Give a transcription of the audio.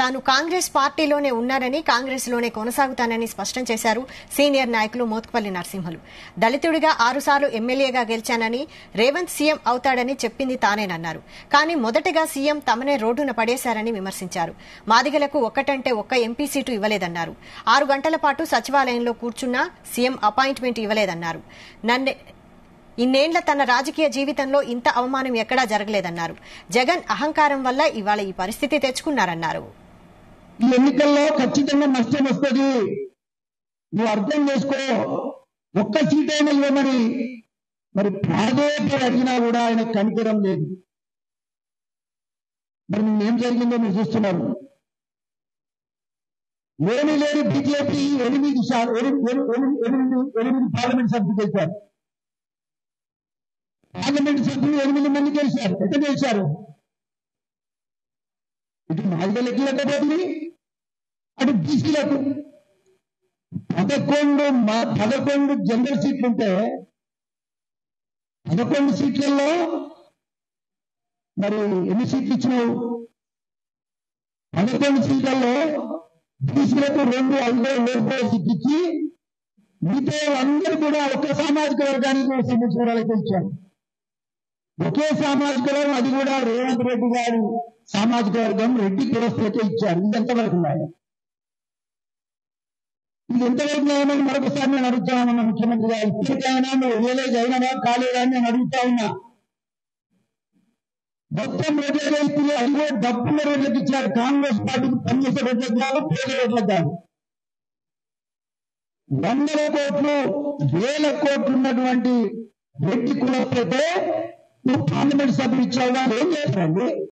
తాను కాంగ్రెస్ పార్టీలోనే ఉన్నానని కాంగ్రెస్లోనే కొనసాగుతానని స్పష్టం చేశారు సీనియర్ నాయకులు మోత్కుపల్లి నరసింహులు. దళితుడిగా 6 సార్లు ఎమ్మెల్యేగా గెలిచానని, రేవంత్ సీఎం అవుతాడని చెప్పింది తానేనన్నారు. కానీ మొదటగా సీఎం తమనే రోడ్డున పడేశారని విమర్శించారు. మాదిగలకు ఒక్కటంటే ఒక్క ఎంపీ సీటు ఇవ్వలేదన్నారు. 6 గంటల పాటు సచివాలయంలో కూర్చున్నా సీఎం అపాయింట్మెంట్ ఇవ్వలేదన్నారు. ఇన్నేళ్ల తన రాజకీయ జీవితంలో ఇంత అవమానం ఎక్కడా జరగలేదన్నారు. జగన్ అహంకారం వల్ల ఇవాళ ఈ పరిస్థితి తెచ్చుకున్నారన్నారు. ఈ ఎన్నికల్లో ఖచ్చితంగా నష్టం వస్తుంది, నువ్వు అర్థం చేసుకో, ఒక్క సీట్ అయినా ఇవ్వమని మరి ప్రాధేయత అడిగినా కూడా ఆయన కనికరం లేదు. మరి ఏం జరిగిందో మీరు చూస్తున్నారు. ఏమీ లేని బీజేపీ 8 పార్లమెంట్ సభ్యులు గెలిచారు. పార్లమెంట్ సభ్యులు 8 మంది గెలిచారు. ఎక్కడ గెలిచారు? ఇటు మాదిగలకి లేకపోతుంది, అటు బీసీలకు 11 జనరల్ సీట్లుంటే 11 సీట్లలో మరి ఎన్ని సీట్లు ఇచ్చినావు? 11 సీట్లలో బీసీలకు 2 సీట్లు ఇచ్చి మిగతా అందరూ కూడా ఒక సామాజిక వర్గానికి సంబంధించిన వాళ్ళకి ఇచ్చారు. ఒకే సామాజిక వర్గం, అది కూడా రేవంత్ రెడ్డి గారు సామాజిక వర్గం, రెడ్డి కులస్తులకే ఇచ్చారు. ఇది ఎంతవరకు న్యాయం? ఇది ఎంతవరకు న్యాయమని మరొకసారి నేను అడుగుతా ఉన్నా ముఖ్యమంత్రి గారు. ఇప్పటికైనా నువ్వు రియలైజ్ అయినవా కాలేదా అని నేను అడుగుతా ఉన్నా. మొత్తం రోడ్ల ఇస్తుంది, అది కూడా డబ్బుల రోడ్లకు ఇచ్చారు. కాంగ్రెస్ పార్టీకి పనిచేసే రోడ్లకు కాదు, పేద రోడ్లకు కాదు. 100 కోట్లు 1000 కోట్లు ఉన్నటువంటి రెడ్డి కులస్తులతో నువ్వు పార్లమెంట్ సభ్యులు ఇచ్చావుగా, ఏం చేస్తారండి?